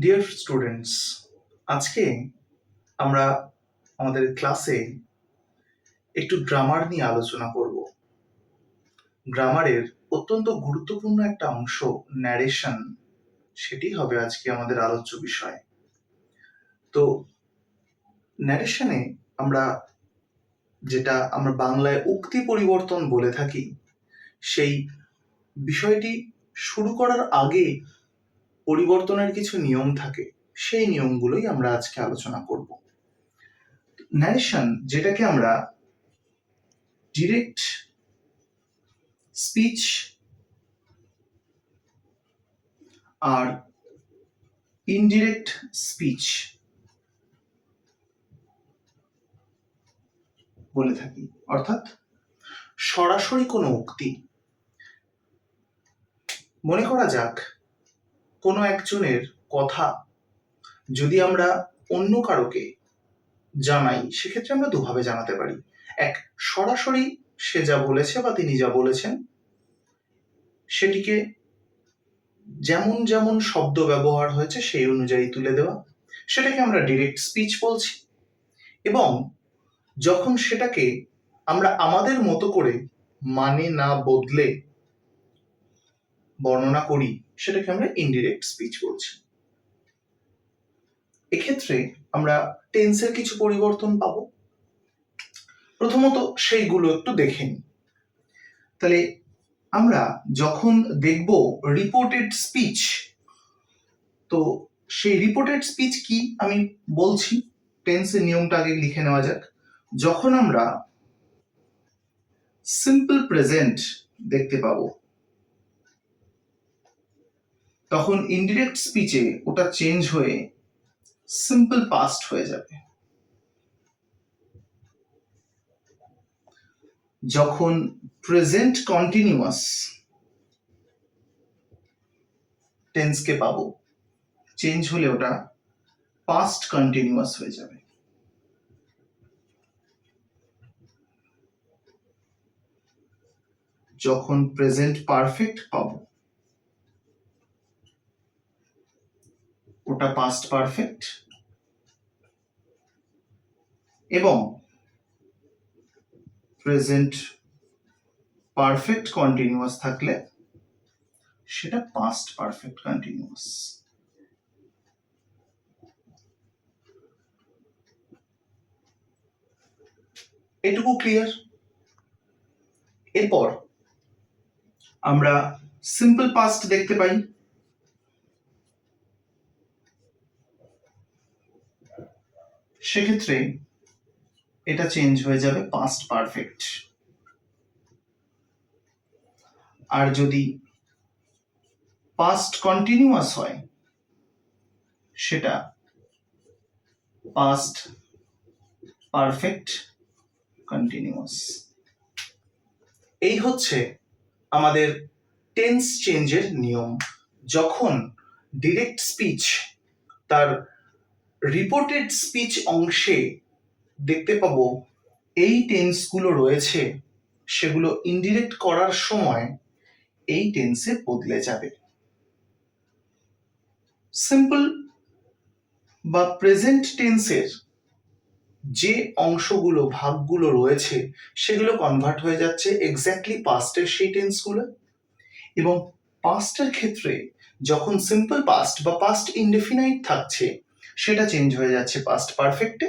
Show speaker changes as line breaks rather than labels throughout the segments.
Dear students, আজকে আমরা আমাদের ক্লাসে একটু গ্রামার নিয়ে আলোচনা করব। গ্রামারের অত্যন্ত গুরুত্বপূর্ণ একটা অংশ ন্যারেশন, সেটি হবে আজকে আমাদের আলোচ্য বিষয়। তো ন্যারেশনে যেটা আমরা বাংলায় উক্তি পরিবর্তন বলে থাকি, সেই বিষয়টি শুরু করার আগে পরিবর্তনের কিছু নিয়ম থাকে, সেই নিয়মগুলোই আমরা আজকে আলোচনা করব। ন্যারেশন, যেটাকে আমরা ডিরেক্ট স্পিচ আর ইনডিরেক্ট স্পিচ বলে থাকি, অর্থাৎ সরাসরি কোনো উক্তি। মনে করা যাক, কোনো একজনের কথা যদি আমরা অন্য কারোকে জানাই, সেক্ষেত্রে আমরা দুভাবে জানাতে পারি। এক, সরাসরি সে যা বলেছে বা তিনি যা বলেছেন সেটিকে যেমন যেমন শব্দ ব্যবহার হয়েছে সেই অনুযায়ী তুলে দেওয়া, সেটাকে আমরা ডিরেক্ট স্পিচ বলছি। এবং যখন সেটাকে আমরা আমাদের মতো করে মানে না বদলে বর্ণনা করি, সেটাকে আমরা ইনডিরেক্ট স্পিচ বলছি। এক্ষেত্রে আমরা টেন্সের কিছু পরিবর্তন পাবো। প্রথমত সেইগুলো একটু দেখে নিই। তাহলে আমরা যখন দেখব রিপোর্টেড স্পিচ, তো সেই রিপোর্টেড স্পিচ কি আমি বলছি, টেন্সের নিয়মটা আগে লিখে নেওয়া যাক। যখন আমরা সিম্পল প্রেজেন্ট দেখতে পাবো, তখন ইনডিরেক্ট স্পিচে ওটা চেঞ্জ হয়ে সিম্পল পাস্ট হয়ে যাবে। যখন প্রেজেন্ট কন্টিনিউয়াস টেন্সকে পাবো, চেঞ্জ হলে ওটা পাস্ট কন্টিনিউয়াস হয়ে যাবে। যখন প্রেজেন্ট পারফেক্ট পাবো, ওটা পাস্ট পারফেক্ট। এবং প্রেজেন্ট পারফেক্ট কন্টিনিউয়াস থাকলে সেটা পাস্ট পারফেক্ট কন্টিনিউয়াস। এটুকু ক্লিয়ার? এরপর আমরা সিম্পল পাস্ট দেখতে পাই। সেক্ষেত্রে এটা চেঞ্জ হয়ে যাবে পাস্ট পারফেক্ট। আর যদি পাস্ট কন্টিনিউয়াস হয়, সেটা পাস্ট পারফেক্ট কন্টিনিউয়াস। এই হচ্ছে আমাদের টেন্স চেঞ্জের নিয়ম। যখন ডিরেক্ট স্পিচ তার রিপোর্টেড স্পিচ অংশে দেখতে পাবো এই টেন্সগুলো রয়েছে, সেগুলো ইনডিরেক্ট করার সময় এই টেন্সে বদলে যাবে। সিম্পল বা প্রেজেন্ট টেন্সের যে অংশগুলো ভাগগুলো রয়েছে, সেগুলো কনভার্ট হয়ে যাচ্ছে এক্স্যাক্টলি পাস্টের সেই টেন্সগুলো। এবং পাস্টের ক্ষেত্রে যখন সিম্পল পাস্ট বা পাস্ট ইনডেফিনাইট থাকছে, সেটা চেঞ্জ হয়ে যাচ্ছে পাস্ট পারফেক্টে।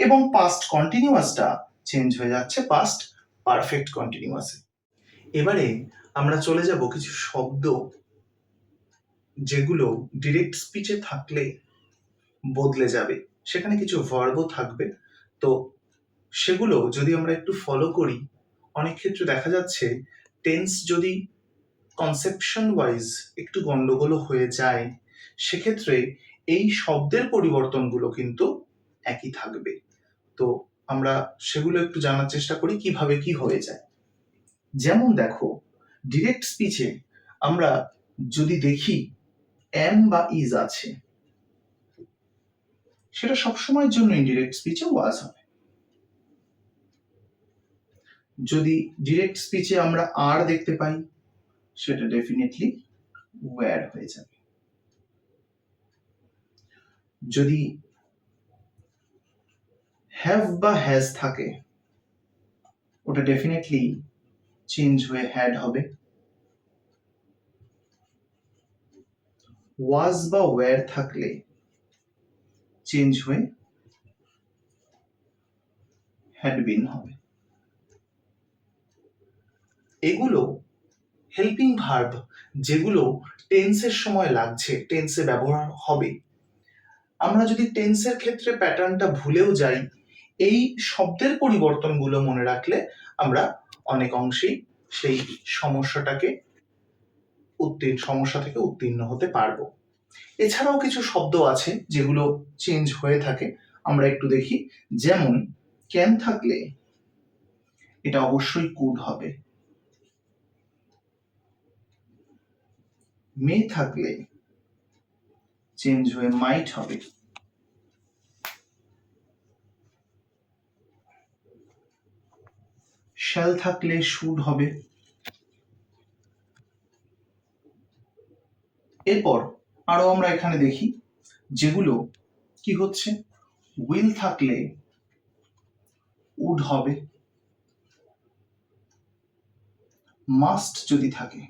এবং পাস্ট কন্টিনিউয়াসটা চেঞ্জ হয়ে যাচ্ছে পাস্ট পারফেক্ট কন্টিনিউয়াসে। এবারে আমরা চলে যাব কিছু শব্দ যেগুলো ডিরেক্ট স্পিচে থাকলে বদলে যাবে। সেখানে কিছু ভার্বও থাকবে। তো সেগুলো যদি আমরা একটু ফলো করি, অনেক ক্ষেত্রে দেখা যাচ্ছে টেন্স যদি কনসেপশন ওয়াইজ একটু গন্ডগোল হয়ে যায়, সেক্ষেত্রে এই শব্দের পরিবর্তনগুলো কিন্তু একই থাকবে। তো আমরা সেগুলো একটু জানার চেষ্টা করি কিভাবে কি হয়ে যায়। যেমন দেখো, ডিরেক্ট স্পিচে আমরা যদি দেখি এম বা ইজ আছে, সেটা সবসময়ের জন্য ইনডিরেক্ট স্পিচে ওয়াজ হবে। যদি ডিরেক্ট স্পিচে আমরা আর দেখতে পাই, সেটা ডেফিনেটলি ওয়্যার হয়ে যাবে। যদি হ্যাভ বা হ্যাজ থাকে ওটা ডেফিনেটলি চেঞ্জ হয়ে হ্যাড হবে। ওয়াজ বা ওয়্যার থাকলে চেঞ্জ হয়ে হ্যাড বিন হবে। এগুলো হেল্পিং ভার্ব যেগুলো টেন্সের সময় লাগছে, টেন্সে ব্যবহার হবে। আমরা যদি টেন্সের ক্ষেত্রে প্যাটার্নটা ভুলেও যাই, এই শব্দের পরিবর্তনগুলো মনে রাখলে আমরা অনেক অংশেই সেই সমস্যা থেকে উত্তীর্ণ হতে পারবো। এছাড়াও কিছু শব্দ আছে যেগুলো চেঞ্জ হয়ে থাকে, আমরা একটু দেখি। যেমন ক্যান থাকলে এটা অবশ্যই কুড হবে, মে থাকলে চেঞ্জ হয়ে মাইট হবে, শ্যাল থাকলে শুড হবে। এরপর আরো আমরা এখানে দেখি যেগুলো কি হচ্ছে, উইল থাকলে উড হবে, মাস্ট যদি থাকে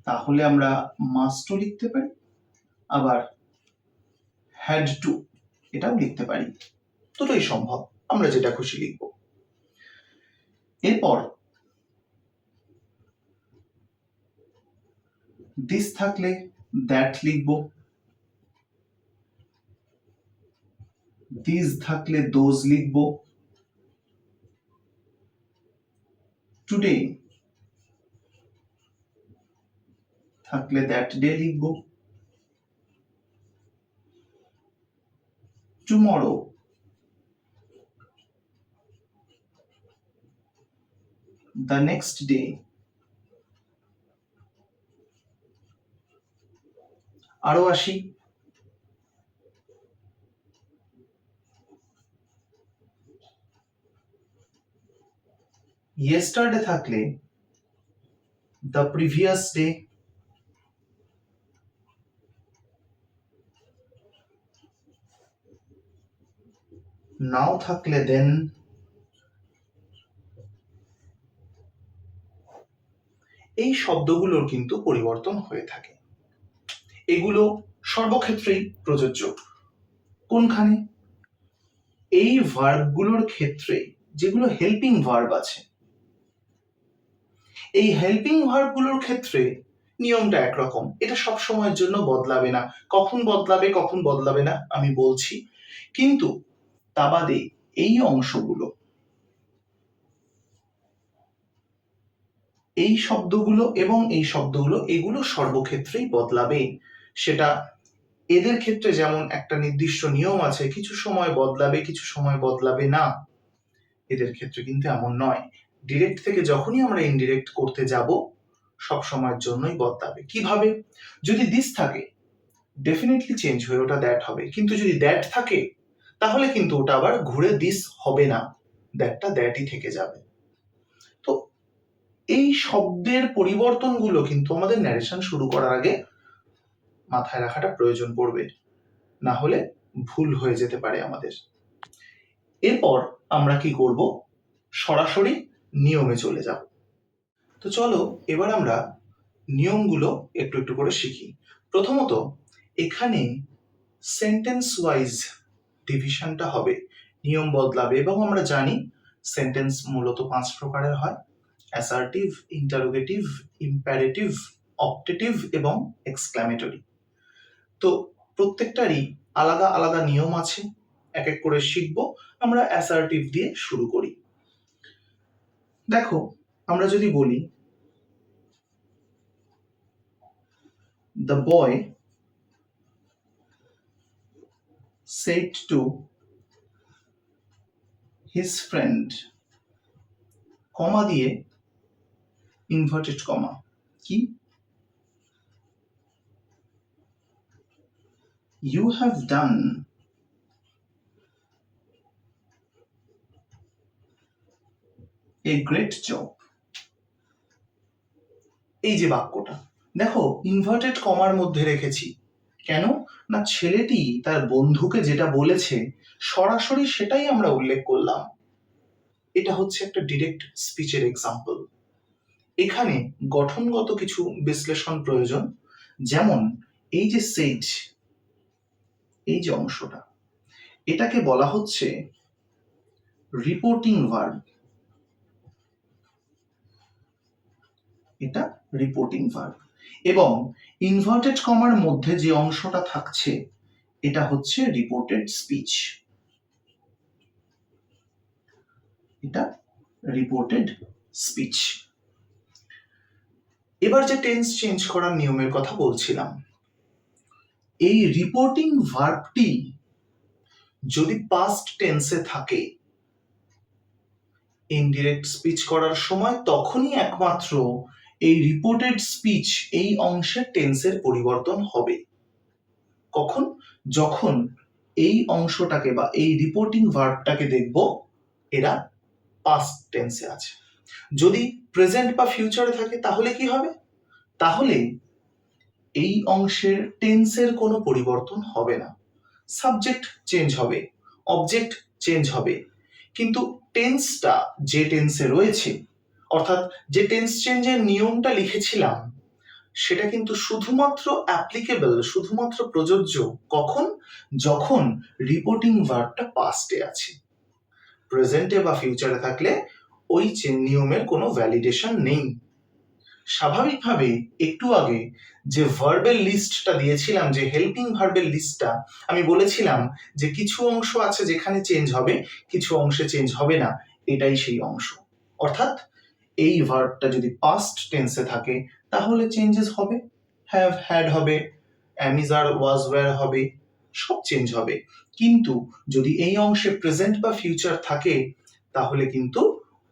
তাহলে আমরা মাস্টও লিখতে পারি, আবার হ্যাড টু এটাও লিখতে পারি, দুটোই সম্ভব, আমরা যেটা খুশি লিখব। এরপর দিস থাকলে দ্যাট লিখব, দিস থাকলে দোজ লিখব, টুডে থাকলে দ্যাট ডে লিখব, টুমরো দ্য নেক্সট ডে। আরো আসি, ইয়েস্টারডে থাকলে দ্য প্রিভিয়াস ডে, নাও থাকলে দেন, এই শব্দগুলোর কিন্তু পরিবর্তন হয়ে থাকে। এগুলো সর্বক্ষেত্রেই প্রযোজ্য। কোনখানে? এই ভার্বগুলোর ক্ষেত্রে যেগুলো হেল্পিং ভার্ব আছে, এই হেল্পিং ভার্বগুলোর ক্ষেত্রে নিয়মটা একরকম, এটা সব সময়ের জন্য বদলাবে না। কখন বদলাবে কখন বদলাবে না আমি বলছি, কিন্তু তা বাদে এই অংশগুলো, এই শব্দগুলো এবং এই শব্দগুলো, এগুলো সর্বক্ষেত্রেই বদলাবে। সেটা এদের ক্ষেত্রে যেমন একটা নির্দিষ্ট নিয়ম আছে, কিছু সময় বদলাবে কিছু সময় বদলাবে না, এদের ক্ষেত্রে কিন্তু এমন নয়। ডিরেক্ট থেকে যখনই আমরা ইনডিরেক্ট করতে যাব সব সময়ের জন্যই বদলাবে। কিভাবে? যদি দিস থাকে ডেফিনেটলি চেঞ্জ হয়ে ওটা দ্যাট হবে, কিন্তু যদি দ্যাট থাকে তাহলে কিন্তু ওটা আবার ঘুরে দিস হবে না, দ্যাটটা দ্যাটই থেকে যাবে। তো এই শব্দের পরিবর্তনগুলো কিন্তু আমাদের ন্যারেশন শুরু করার আগে মাথায় রাখাটা প্রয়োজন পড়বে, না হলে ভুল হয়ে যেতে পারে আমাদের। এরপর আমরা কি করব, সরাসরি নিয়মে চলে যাব। তো চলো এবার আমরা নিয়মগুলো একটু একটু করে শিখি। প্রথমত এখানে সেন্টেন্স ওয়াইজ ডিভিশনটা হবে, নিয়ম বদলাবে, এবং আমরা জানি সেন্টেন্স মূলত 5 প্রকারের হয়: অ্যাসার্টিভ, ইন্টারোগেটিভ, ইম্পারেটিভ, অপটেটিভ এবং এক্সক্লামেটরি। তো প্রত্যেকটারই আলাদা আলাদা নিয়ম আছে, এক এক করে শিখব। আমরা অ্যাসার্টিভ দিয়ে শুরু করি। দেখো, আমরা যদি বলি the boy said to his friend, কমা দিয়ে ইনভার্টেড কমা, কি? You have done a great job। এই যে বাক্যটা, দেখো ইনভার্টেড কমার মধ্যে রেখেছি, কেন না ছেলেটি তার বন্ধুকে যেটা বলেছে সরাসরি সেটাই আমরা উল্লেখ করলাম। এটা হচ্ছে একটা ডিরেক্ট স্পিচের এক্সাম্পল। এখানে গঠনগত কিছু বিশ্লেষণ প্রয়োজন, যেমন এই যে সেড, এই যে অংশটা, এটাকে বলা হচ্ছে রিপোর্টিং ভার্ব। এটা রিপোর্টিং ভার্ব এবং ইনভার্টেড কমার মধ্যে যে অংশটা থাকছে এটা হচ্ছে রিপোর্টেড স্পিচ। এটা রিপোর্টেড স্পিচ। এবার যে টেন্স চেঞ্জ করার নিয়মের কথা বলছিলাম, এই রিপোর্টিং ভার্বটি যদি পাস্ট টেন্সে থাকে ইনডিরেক্ট স্পিচ করার সময়, তখনই একমাত্র এই রিপোর্টেড স্পিচ এই অংশের টেন্সের পরিবর্তন হবে। কখন? যখন এই অংশটাকে বা এই রিপোর্টিং ভার্বটাকে দেখব এরা পাস্ট টেন্সে আছে। যদি প্রেজেন্ট বা ফিউচারে থাকে তাহলে কি হবে? তাহলে এই অংশের টেন্সের কোনো পরিবর্তন হবে না। সাবজেক্ট চেঞ্জ হবে, অবজেক্ট চেঞ্জ হবে, কিন্তু টেন্সটা যে টেন্সে রয়েছে, অর্থাৎ যে টেন্স চেঞ্জের নিয়মটা লিখেছিলাম সেটা কিন্তু শুধুমাত্র অ্যাপ্লিকেবল, শুধুমাত্র প্রযোজ্য কখন? যখন রিপোর্টিং ভার্বটা পাস্টে আছে। প্রেজেন্টে বা ফিউচারে থাকলে ওই নিয়মের কোনো ভ্যালিডেশন নেই। স্বাভাবিকভাবে একটু আগে যে ভার্বের লিস্টটা দিয়েছিলাম, যে হেল্পিং ভার্বের লিস্টটা, আমি বলেছিলাম যে কিছু অংশ আছে যেখানে চেঞ্জ হবে, কিছু অংশে চেঞ্জ হবে না, এটাই সেই অংশ। অর্থাৎ এই ভার্বটা যদি পাস্ট টেন্সে থাকে তাহলে চেঞ্জেস হবে, হ্যাভ, হ্যাড হবে, অ্যামিজ আর ওয়াজ ওয়্যার হবে, সব চেঞ্জ হবে। কিন্তু যদি এই অংশে প্রেজেন্ট বা ফিউচার থাকে তাহলে কিন্তু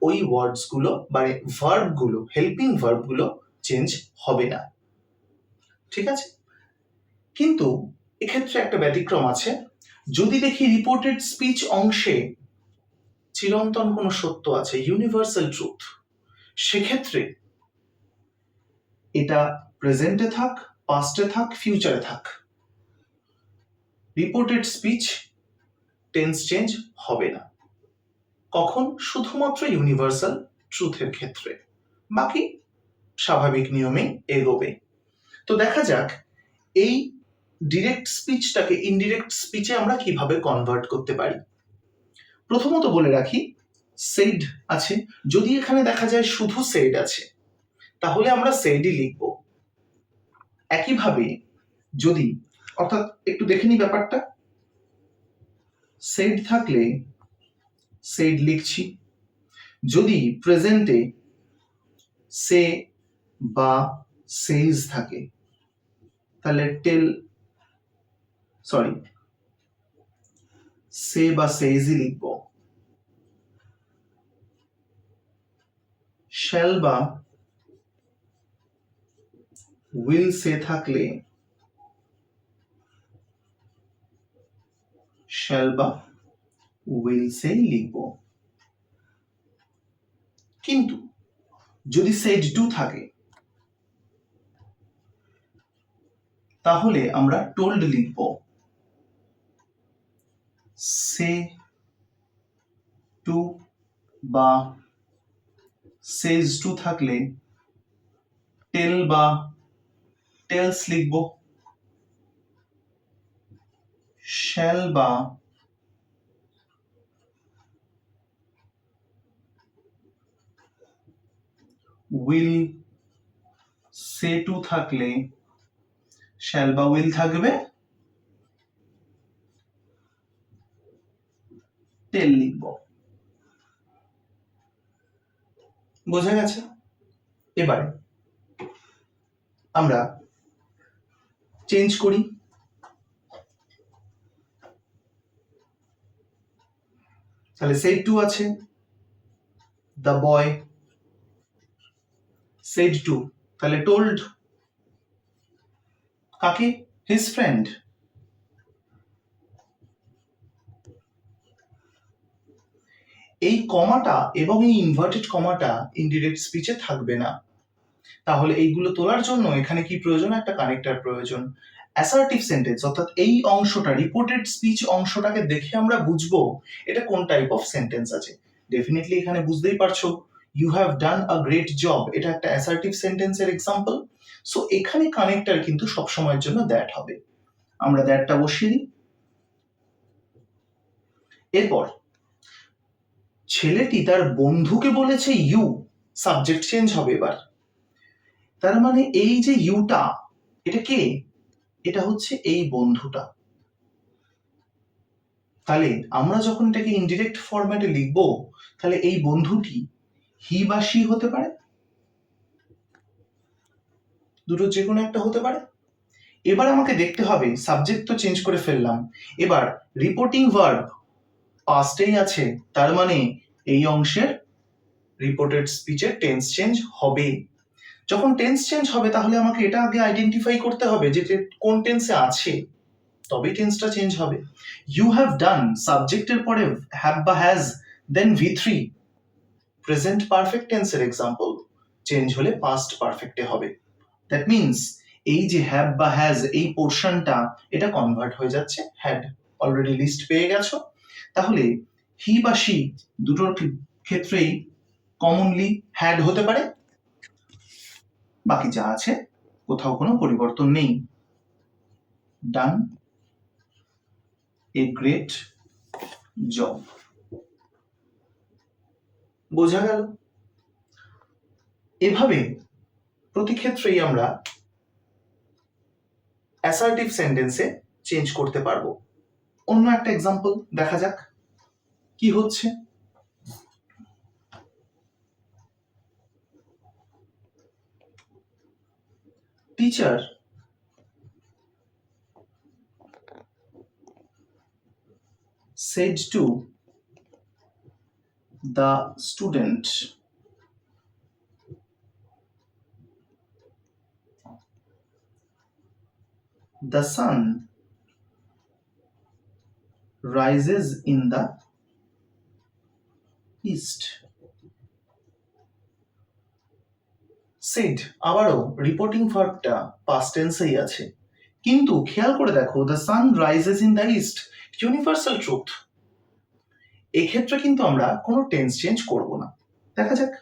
ওই ওয়ার্ডস গুলো মানে ভার্ব গুলো, হেল্পিং ভার্ব গুলো চেঞ্জ হবে না। ঠিক আছে? কিন্তু এক্ষেত্রে একটা ব্যতিক্রম আছে। যদি দেখি রিপোর্টেড স্পিচ অংশে চিরন্তন কোনো সত্য আছে, ইউনিভার্সাল ট্রুথ, সেক্ষেত্রে এটা প্রেজেন্টে থাক, পাস্টে থাক, ফিউচারে থাক, রিপোর্টেড স্পিচ টেন্স চেঞ্জ হবে না। কখন? শুধুমাত্র ইউনিভার্সাল ট্রুথের ক্ষেত্রে, বাকি স্বাভাবিক নিয়মে এগোবে। তো দেখা যাক এই ডিরেক্ট স্পিচটাকে ইনডিরেক্ট স্পিচে আমরা কিভাবে কনভার্ট করতে পারি। প্রথমত বলে রাখি, সেড আছে, যদি এখানে দেখা যায় শুধু সেড আছে তাহলে আমরা সেডই লিখব। একইভাবে যদি, অর্থাৎ একটু দেখে নি ব্যাপারটা, সেড থাকলে সেড লিখছি, যদি প্রেজেন্টে সে বা সেজ থাকে তাহলে সে বা সেজই লিখব। শ্যাল বা উইল সে থাকলে শ্যাল বা উইল সে লিখব। কিন্তু যদি সেড ডু থাকে তাহলে আমরা টোল্ড লিখব। সে টু বা সেজ টু থাকলে টেল বা টেলস লিখব। শ্যাল বা উইল সে টু থাকলে শ্যাল বা উইল থাকবে, টেল লিখব। বোঝা গেছে? এবারে আমরা চেঞ্জ করি। তাহলে said to আছে, the boy said to, তাহলে told কাকে? his friend। এই কমাটা এবং এই ইনভার্টেড কমাটা ইনডিরেক্ট স্পিচে থাকবে না। তাহলে এইগুলো তোলার জন্য এখানে কি প্রয়োজন? একটা কানেক্টর প্রয়োজন। অ্যাসার্টিভ সেন্টেন্স অর্থাৎ এই অংশটা, রিপোর্টেড স্পিচ অংশটাকে দেখে আমরা বুঝবো এটা কোন টাইপ অফ সেন্টেন্স আছে। ডেফিনেটলি এখানে বুঝতেই পারছো you have done a great job, এটা একটা অ্যাসার্টিভ সেন্টেন্সের এক্সাম্পল। সো এখানে কানেক্টর কিন্তু সবসময়ের জন্য দ্যাট হবে। আমরা দ্যাটটা বসিয়ে দিই। এরপর ছেলেটি তার বন্ধুকে বলেছে ইউ, সাবজেক্ট চেঞ্জ হবে এবার। তার মানে এই যে ইউটা, এটা কে? এটা হচ্ছে এই বন্ধুটা। তাহলে আমরা যখন এটাকে ইনডিরেক্ট ফরম্যাটে লিখবো, তাহলে এই বন্ধুটি হি বা শি হতে পারে, দুটো যে কোনো একটা হতে পারে। এবার আমাকে দেখতে হবে, সাবজেক্ট তো চেঞ্জ করে ফেললাম, এবার রিপোর্টিং ভার্ব পাস্টেই আছে, তার মানে এই অংশের রিপোর্টেড স্পিচের টেন্স চেঞ্জ হবে। যখন টেন্স চেঞ্জ হবে তাহলে আমাকে এটা আগে আইডেন্টিফাই করতে হবে যে কোন টেন্সে আছে, তবেই টেন্সটা চেঞ্জ হবে। ইউ হ্যাভ ডান, সাবজেক্টের পরে হ্যাভ বা has, then V3, present perfect টেন্সের এক্সাম্পল, চেঞ্জ হলে পাস্ট পারফেক্টে হবে। দ্যাট মিনস এই যে হ্যাভ বা হ্যাজ এই পোর্শনটা, এটা কনভার্ট হয়ে যাচ্ছে হ্যাড। অলরেডি লিস্ট পেয়ে গেছো। তাহলে হি বা শি দুটোর ক্ষেত্রেই কমনলি হ্যাড হতে পারে, বাকি যা আছে কোথাও কোনো পরিবর্তন নেই। ডান এ গ্রেট জব, বোঝা গেল? এভাবে প্রতি ক্ষেত্রেই আমরা অ্যাসার্টিভ সেন্টেন্সে চেঞ্জ করতে পারবো। অন্য একটা এক্সাম্পল দেখা যাক কি হচ্ছে। Teacher said to the student, the sun rises in the east. said আবারও রিপোর্টিং ভার্বটা পাস্ট টেন্সেই আছে, কিন্তু খেয়াল করে দেখো the sun rises in the east, universal truth. এক্ষেত্রে কিন্তু আমরা কোনো টেন্স চেঞ্জ করব না। দেখা যাক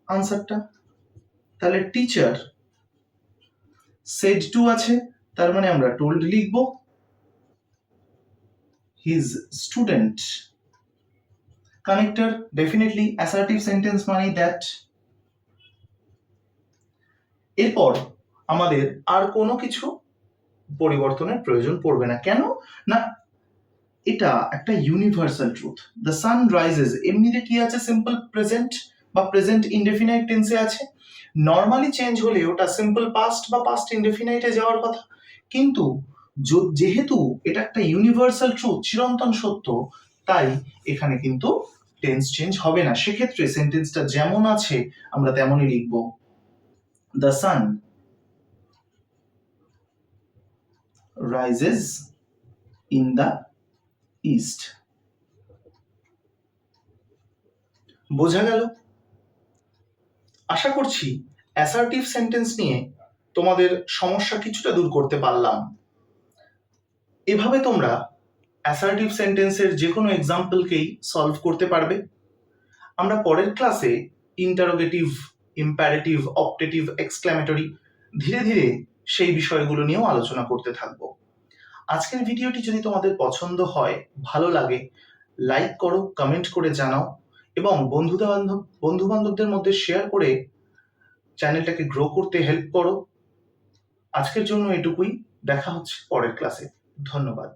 আনসারটা। তাহলে টিচার said to আছে, তার মানে আমরা told লিখব। his student, connector definitely assertive sentence মানে দ্যাট। এরপর আমাদের আর কোনো কিছু পরিবর্তনের প্রয়োজন পড়বে না। কেন না, এটা একটা universal truth. The sun rises এমনিতে কি আছে, সিম্পল প্রেজেন্ট বা প্রেজেন্ট ইনডেফিনাইট টেন্সে আছে। নর্মালি চেঞ্জ হলে ওটা সিম্পল পাস্ট বা পাস্ট ইনডেফিনাইটে যাওয়ার কথা, কিন্তু যেহেতু এটা একটা ইউনিভার্সাল ট্রুথ, চিরন্তন সত্য, তাই এখানে কিন্তু টেন্স চেঞ্জ হবে না। সেক্ষেত্রে সেন্টেন্সটা যেমন আছে আমরা তেমনই লিখব। The sun rises in the east. বোঝা গেল? আশা করছি অ্যাসার্টিভ সেন্টেন্স নিয়ে তোমাদের সমস্যা কিছুটা দূর করতে পারলাম। এভাবে তোমরা অ্যাসার্টিভ সেন্টেন্সের যে কোনো এক্সাম্পলকেই সলভ করতে পারবে। আমরা পরের ক্লাসে ইন্টারোগেটিভ, ইম্পারেটিভ, অপটেটিভ, এক্সক্লেমেটরি ধীরে ধীরে সেই বিষয়গুলো নিয়েও আলোচনা করতে থাকব। আজকের ভিডিওটি যদি তোমাদের পছন্দ হয়, ভালো লাগে, লাইক করো, কমেন্ট করে জানাও এবং বন্ধু বান্ধবদের মধ্যে শেয়ার করে চ্যানেলটাকে গ্রো করতে হেল্প করো। আজকের জন্য এটুকুই, দেখা হচ্ছে পরের ক্লাসে। ধন্যবাদ।